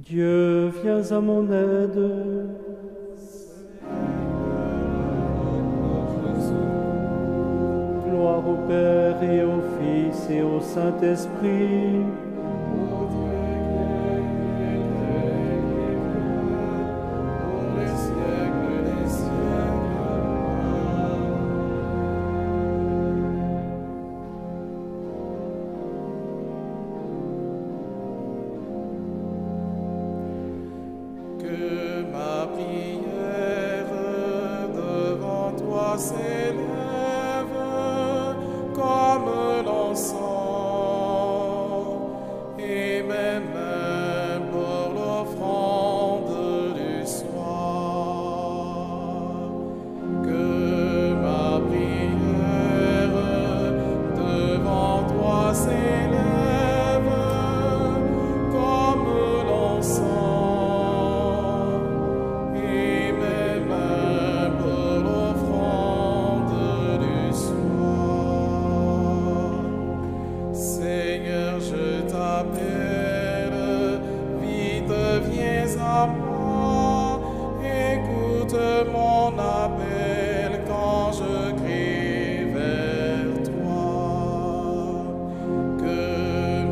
Dieu, viens à mon aide. Gloire au Père et au Fils et au Saint-Esprit. Que ma prière devant toi s'élève comme l'encens, et mes mains pour l'offrande du soir. Que ma prière devant toi s'élève comme l'encens, et mes mains pour l'offrande du soir. Seigneur, je t'appelle, vite viens à moi, écoute mon appel quand je crie vers toi. Que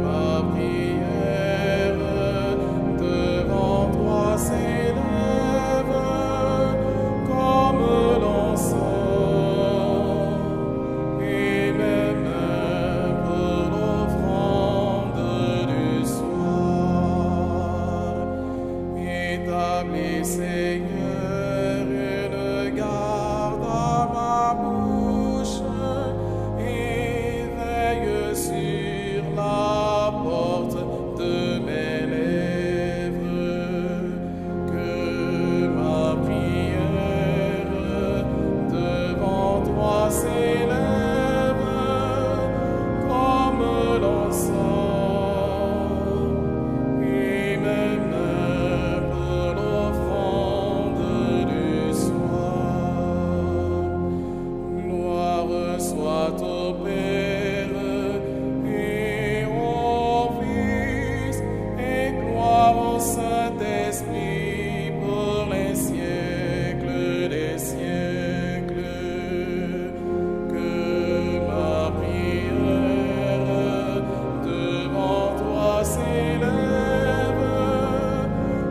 ma prière devant toi s'élève comme l'encens, et mes mains pour l'offrande du soir. Établis, Seigneur, une garde à ma bouche, et veille sur la porte de mes lèvres. Que ma prière devant toi s'élève comme l'encens, et mes mains pour l'offrande du soir. Gloire soit au Père et au Fils et gloire au Saint-Esprit pour les siècles des siècles. Que ma prière devant toi s'élève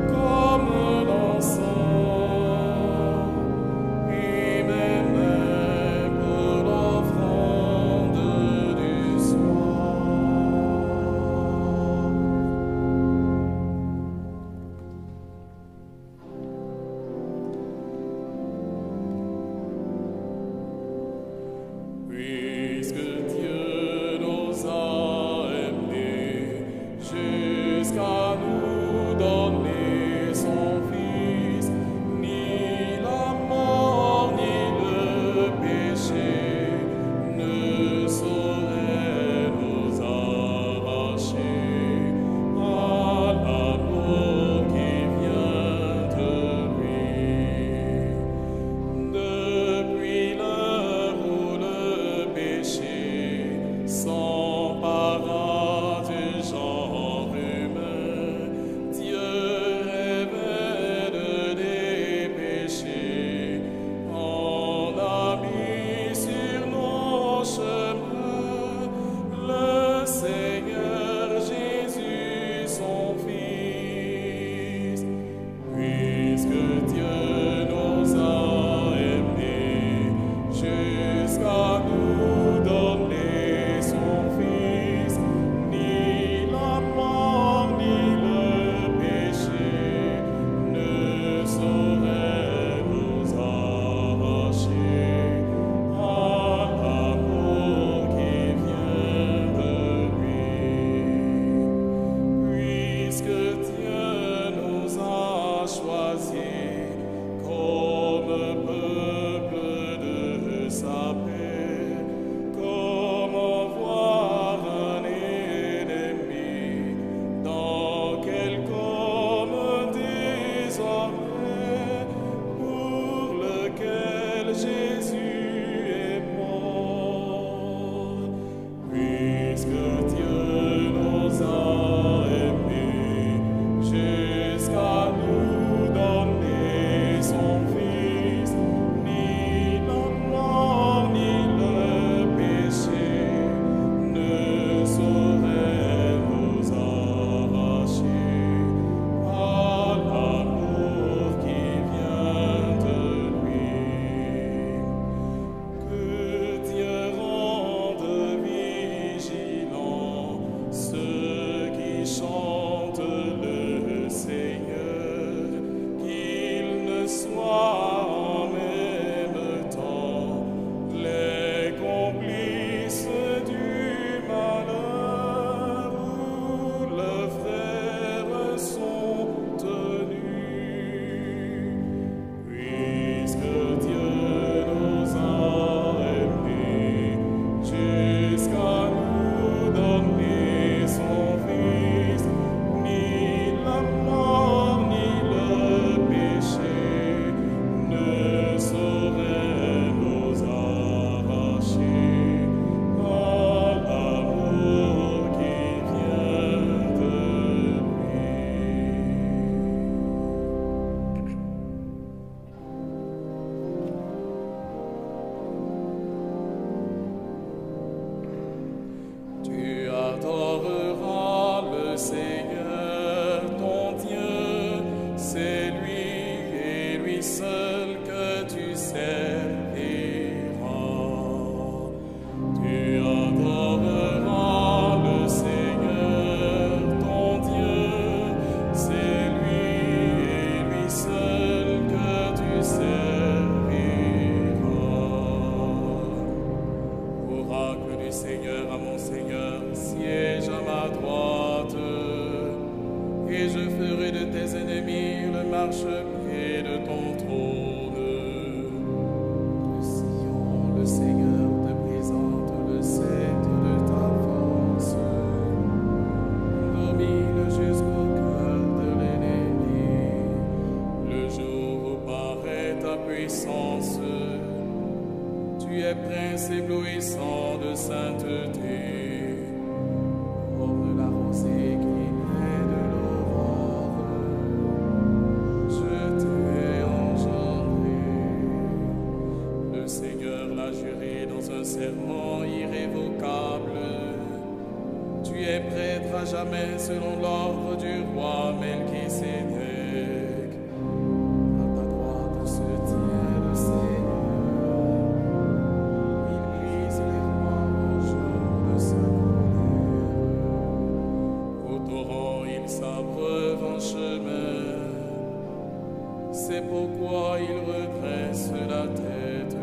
comme l'encens, et mes mains pour l'offrande du soir. Puisque Dieu nous a aimés jusqu'à nous donner son Fils, ni la mort ni le péché ne sauraient nous arracher à l'amour qui vient de lui. Depuis l'heure où le péché s'empara du genre humain, Dieu rêvait de dépêcher en ami sur nos chemins le Seigneur Jésus, son Fils. Puisque Dieu nous a aimés jusqu'à nous donner son Fils, ni la mort ni le péché ne sauraient nous arracher à l'amour qui vient de lui. Puisque Dieu nous a choisis comme peuple de sa paix, Tu adoreras le Seigneur ton Dieu, c'est lui et lui seul que tu serviras. Tu adoreras le Seigneur ton Dieu, c'est lui et lui seul que tu serviras. Oracle du Seigneur à mon Seigneur, siège à ma droite, et je ferai de tes ennemis le marchepied de ton trône. De Sion, le Seigneur te présente le sceptre de ta force. Domine jusqu'au cœur de l'ennemi. Le jour où paraît ta puissance, tu es prince éblouissant de sainteté. Comme la rosée qui naît de l'aurore, je t'ai engendré. Le Seigneur l'a juré dans un serment irrévocable. Tu es prêtre à jamais selon l'ordre du roi Melchisédek. À ta droite se tient le Seigneur. Il brise les rois au jour de sa colère. Au torrent, il s'abreuve en chemin. C'est pourquoi il redresse la tête.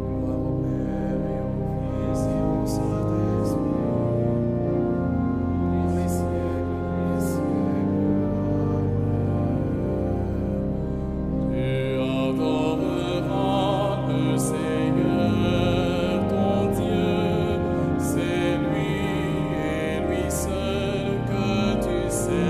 Gloire au Père et au Fils et au Saint-Esprit, pour les siècles des siècles. Amen. Tu adoreras le Seigneur ton Dieu, c'est lui et lui seul que tu serviras.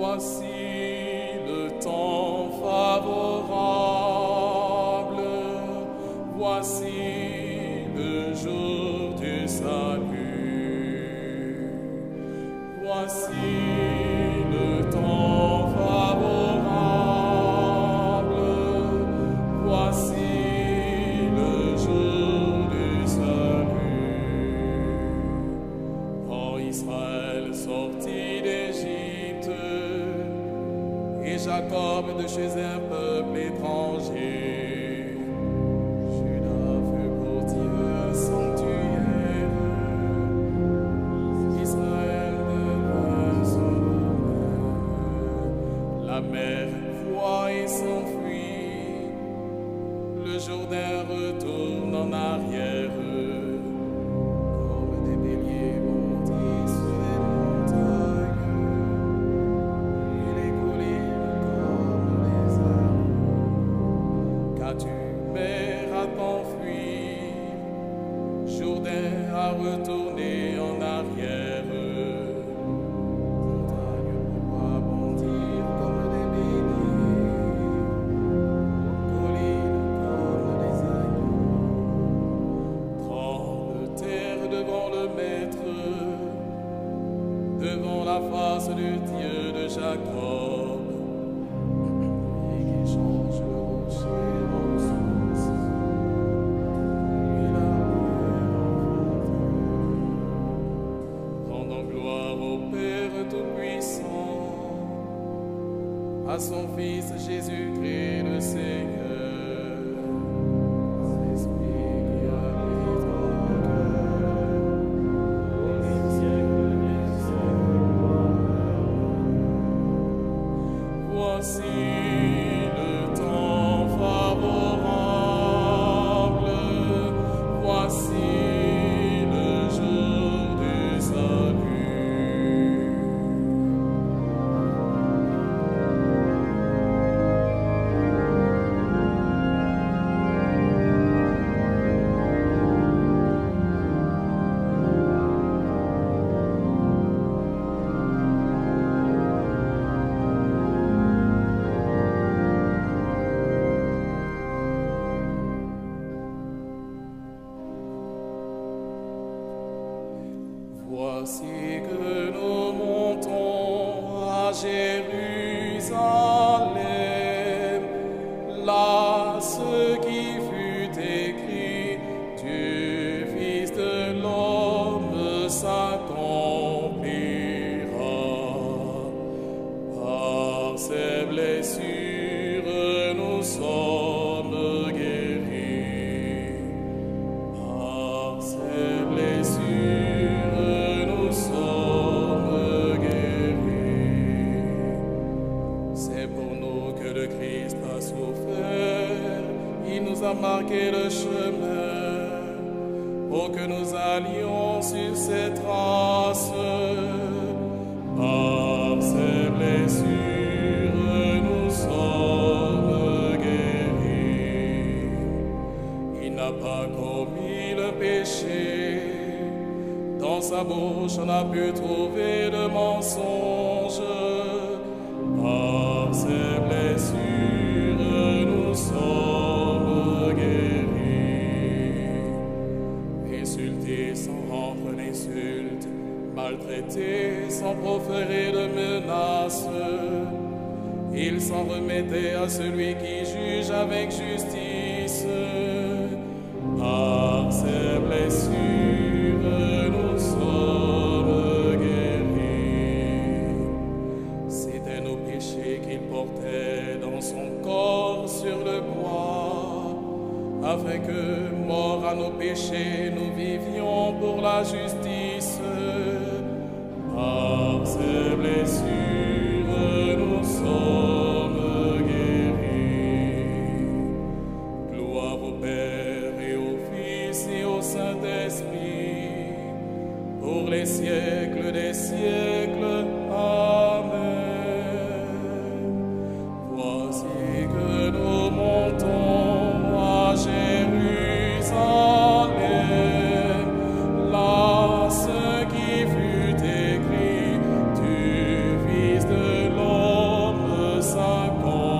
Voici le temps favorable, voici le jour du salut. Voici le temps favorable, voici le jour du salut. Quand Israël sortit d'Égypte, et Jacob de chez un peuple étranger, Judas fut pour Dieu un sanctuaire, Israël devint son domaine. La mer voit et s'enfuit, le Jourdain retourne en arrière, comme des béliers bondissent sur les montagnes. Et les collines comme les arbres. Qu'as-tu, mer, à t'enfuir? Jourdain a retourné en arrière. Montagne, pourquoi bondir comme des béliers? Collines comme des agneaux. Tremble terre devant le Maître, devant la face du Dieu de Jacob, et qui change le rocher en source, et la mer en fontaine. Rendant gloire au Père Tout-Puissant, à son Fils Jésus-Christ le Seigneur, Esprit qui habite en cœur, les siècles des siècles. Voici le temps favorable, voici le jour du salut. Voici que nous montons à Jérusalem, là ce qui fut écrit du Fils de l'homme s'accomplira. Par ses blessures nous sommes guéris. Par ses blessures nous sommes guéris. C'est pour nous que le Christ a souffert. Il nous a marqué le chemin pour que nous allions sur ses traces. Par ses blessures nous sommes guéris. Il n'a pas commis le péché. Dans sa bouche on a pu trouver le mensonge. Par ses blessures nous sommes guéris. Insulté sans rendre l'insulte, maltraité sans proférer de menaces, il s'en remettait à celui qui juge avec justice. Par ses blessures nous sommes guéris. C'étaient nos péchés qu'il portait dans son corps sur le bois, afin que, morts à nos péchés, nous vivions pour la justice. Par ses blessures nous sommes guéris. Gloire au Père et au Fils et au Saint-Esprit, pour les siècles des siècles. Amen. Voici que nous montons à Jérusalem, là ce qui fut écrit du Fils de l'homme s'accomplira.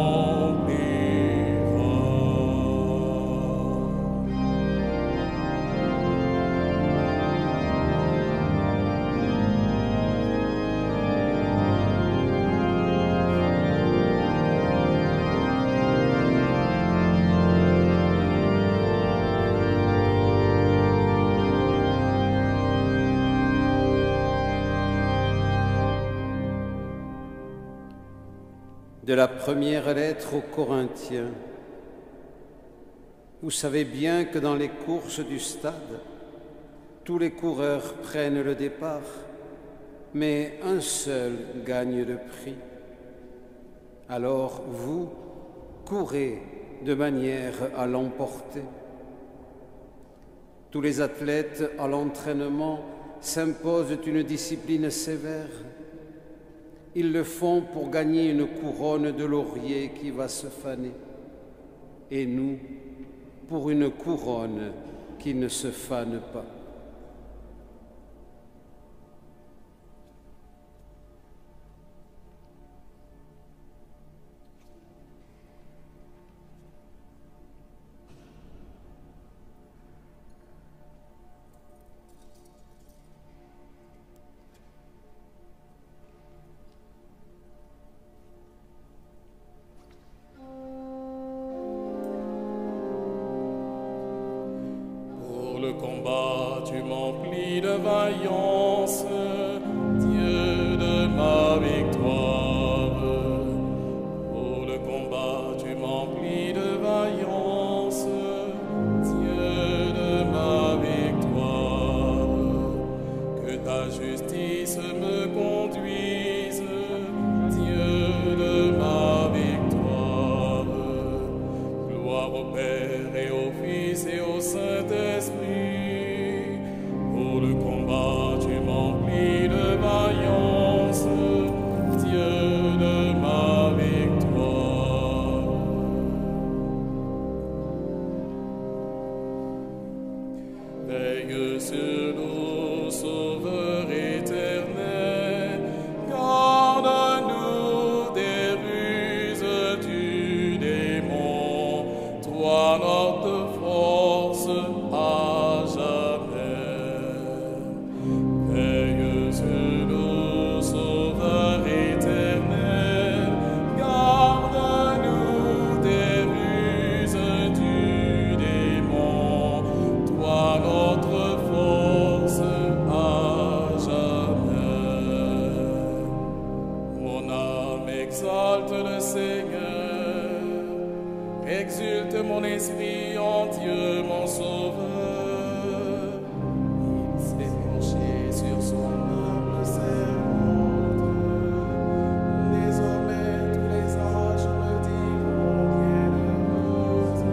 De la première lettre aux Corinthiens. Vous savez bien que dans les courses du stade, tous les coureurs prennent le départ, mais un seul gagne le prix. Alors vous, courez de manière à l'emporter. Tous les athlètes à l'entraînement s'imposent une discipline sévère. Ils le font pour gagner une couronne de laurier qui va se faner, et nous, pour une couronne qui ne se fane pas. Le combat, tu m'emplis de vaillance, Dieu de ma victoire. Pour le combat, tu m'emplis de vaillance, Dieu de ma victoire. Que ta justice me conduise, Dieu de ma victoire. Gloire au Père et au Fils et au Saint-Esprit. Pour le combat, tu m'emplis de vaillance, Dieu de ma victoire. Veille sur nous, Sauveur éternel, garde-nous des ruses du démon, toi notre force à jamais. Veille Exulte mon esprit en Dieu, mon Sauveur. Il s'est penché sur son humble servante. Désormais, tous les âges me diront bienheureuse.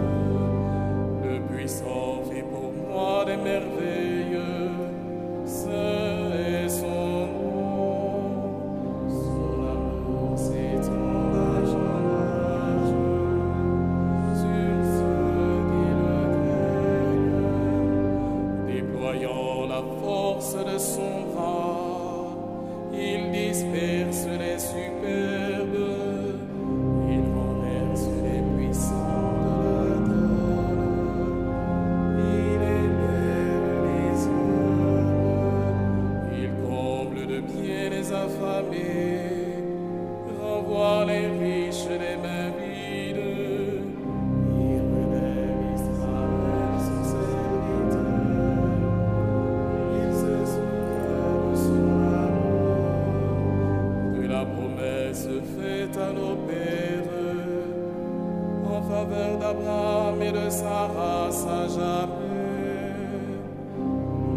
Le puissant fait pour moi des merveilles. Saint est son nom. Son amour s'étend d'âge en âge. Déployant la force de son bras, il disperse les superbes, il renverse les puissants de la terre, il élève les hommes, il comble de bien les affamés, renvoie les riches des mains vides. Faite à nos pères en faveur d'Abraham et de sa race à jamais.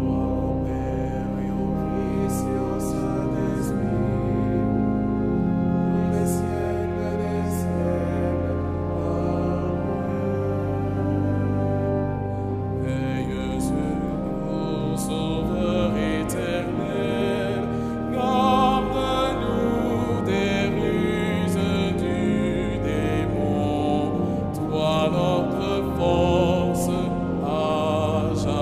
Au Père et au Fils et au Saint-Esprit, pour les siècles des siècles. Amen. Veille sur nous, Sauveur éternel, garde-nous des notre force à jamais.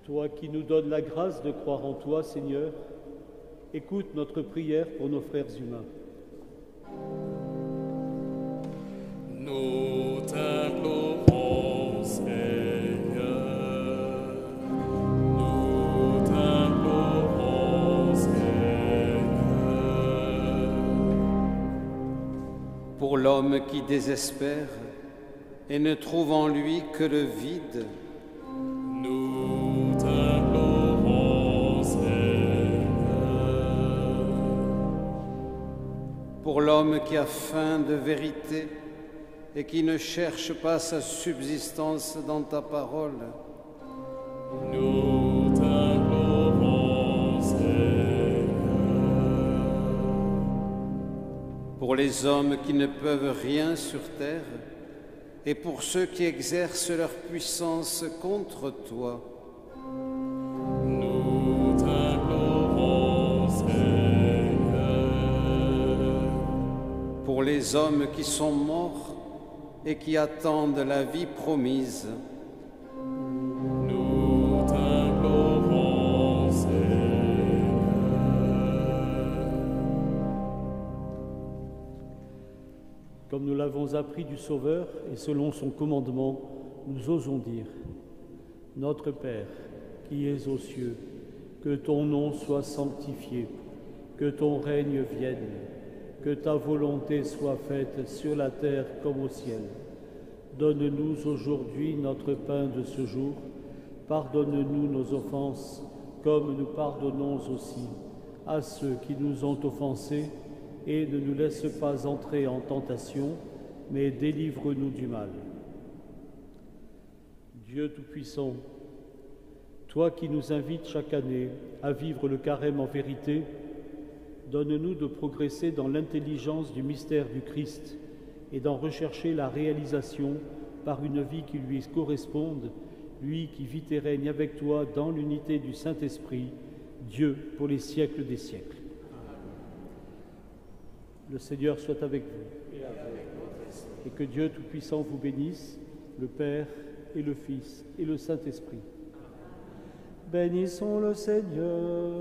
Toi qui nous donnes la grâce de croire en toi, Seigneur, écoute notre prière pour nos frères humains. Nous t'implorons, Seigneur. Nous t'implorons, Seigneur. Pour l'homme qui désespère et ne trouve en lui que le vide, nous t'implorons, Seigneur. Pour l'homme qui a faim de vérité et qui ne cherche pas sa subsistance dans ta parole, nous t'implorons, Seigneur. Pour les hommes qui ne peuvent rien sur terre et pour ceux qui exercent leur puissance contre toi, nous t'implorons, Seigneur. Pour les hommes qui sont morts et qui attendent la vie promise, nous t'implorons, Seigneur. Comme nous l'avons appris du Sauveur et selon son commandement, nous osons dire: Notre Père, qui es aux cieux, que ton nom soit sanctifié, que ton règne vienne, que ta volonté soit faite sur la terre comme au ciel. Donne-nous aujourd'hui notre pain de ce jour. Pardonne-nous nos offenses, comme nous pardonnons aussi à ceux qui nous ont offensés, et ne nous laisse pas entrer en tentation, mais délivre-nous du mal. Dieu Tout-Puissant, toi qui nous invites chaque année à vivre le carême en vérité, donne-nous de progresser dans l'intelligence du mystère du Christ et d'en rechercher la réalisation par une vie qui lui corresponde, lui qui vit et règne avec toi dans l'unité du Saint-Esprit, Dieu pour les siècles des siècles. Le Seigneur soit avec vous et que Dieu Tout-Puissant vous bénisse, le Père et le Fils et le Saint-Esprit. Bénissons le Seigneur.